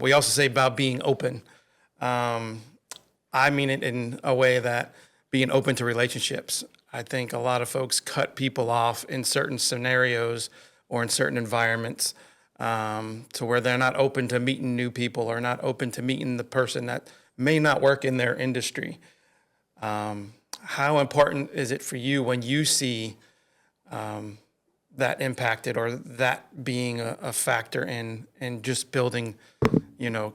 We also say about being open. I mean it in a way that being open to relationships. I think a lot of folks cut people off in certain scenarios or in certain environments to where they're not open to meeting new people or not open to meeting the person that may not work in their industry. How important is it for you when you see that impacted or that being a factor in just building,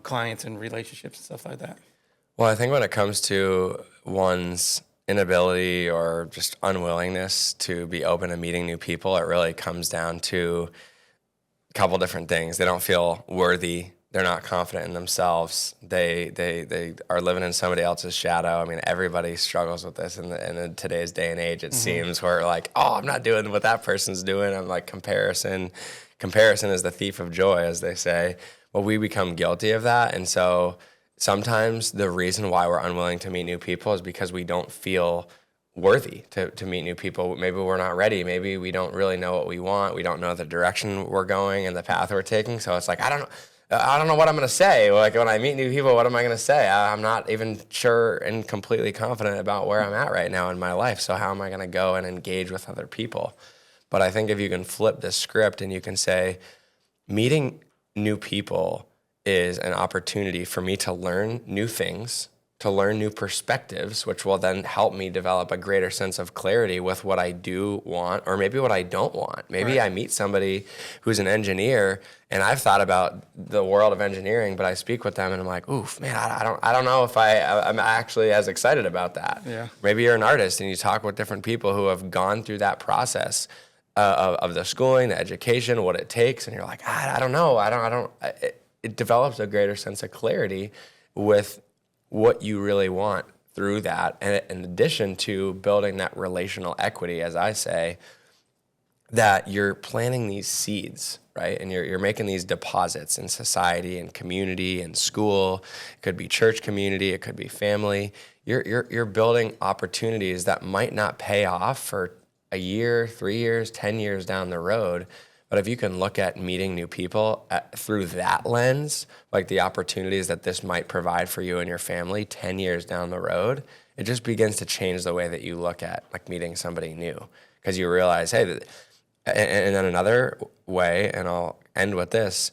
clients and relationships and stuff like that? Well, I think when it comes to one's inability or just unwillingness to be open to meeting new people, it really comes down to a couple different things. They don't feel worthy. They're not confident in themselves. They are living in somebody else's shadow. I mean, everybody struggles with this in today's day and age. It seems where like, oh, I'm not doing what that person's doing. I'm like comparison. Comparison is the thief of joy, as they say. Well, we become guilty of that, and so sometimes the reason why we're unwilling to meet new people is because we don't feel worthy to meet new people. Maybe we're not ready. Maybe we don't really know what we want. We don't know the direction we're going and the path we're taking. So it's like, I don't know what I'm going to say. Like when I meet new people, what am I going to say? I'm not even sure and completely confident about where I'm at right now in my life. So how am I going to go and engage with other people? But I think if you can flip the script and you can say, meeting new people is an opportunity for me to learn new things, to learn new perspectives, which will then help me develop a greater sense of clarity with what I do want or maybe what I don't want. Maybe Right. I meet somebody who's an engineer and I've thought about the world of engineering, but I speak with them and I'm like, oof, man, I don't know if I'm actually as excited about that. Yeah. Maybe you're an artist and you talk with different people who have gone through that process of the schooling, the education, what it takes, and you're like, I don't know, it develops a greater sense of clarity with what you really want through that. And in addition to building that relational equity, as I say, that you're planting these seeds, right? And you're making these deposits in society and community and school. It could be church community, it could be family. You're building opportunities that might not pay off for a year, 3 years, 10 years down the road. But if you can look at meeting new people through that lens, like the opportunities that this might provide for you and your family 10 years down the road, it just begins to change the way that you look at like meeting somebody new. Because you realize, hey, and then another way, and I'll end with this,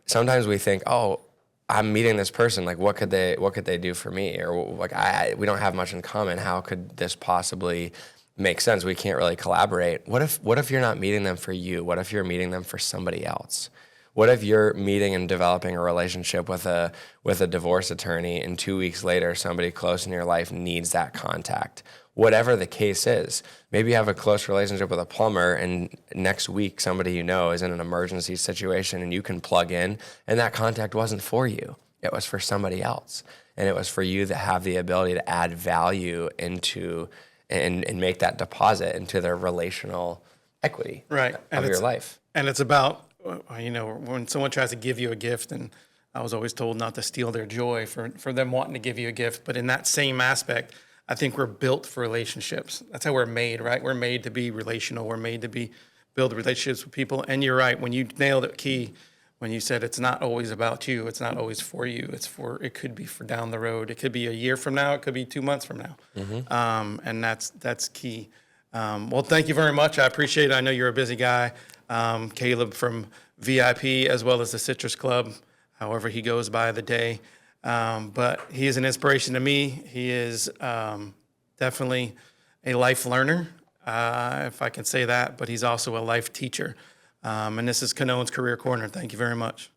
sometimes we think, oh, I'm meeting this person, like what could they do for me? Or like we don't have much in common. How could this possibly makes sense? We can't really collaborate. What if you're not meeting them for you? What if you're meeting them for somebody else? What if you're meeting and developing a relationship with a divorce attorney and 2 weeks later somebody close in your life needs that contact? Whatever the case is, maybe you have a close relationship with a plumber and next week somebody you know is in an emergency situation and you can plug in and that contact wasn't for you. It was for somebody else. And it was for you to have the ability to add value into and make that deposit into their relational equity Right. of your life. And it's about, when someone tries to give you a gift, and I was always told not to steal their joy for them wanting to give you a gift. But in that same aspect, I think we're built for relationships. That's how we're made, right? We're made to be relational. We're made to build relationships with people. And you're right. When you nailed it key, when you said it's not always about you, it's not always for you. It could be for down the road. It could be a year from now. It could be 2 months from now. And that's key. Well, thank you very much. I appreciate it. I know you're a busy guy. Caleb from VIP as well as the Citrus Club, however he goes by the day. But he is an inspiration to me. He is definitely a life learner, if I can say that, but he's also a life teacher. And this is Canone's Career Corner. Thank you very much.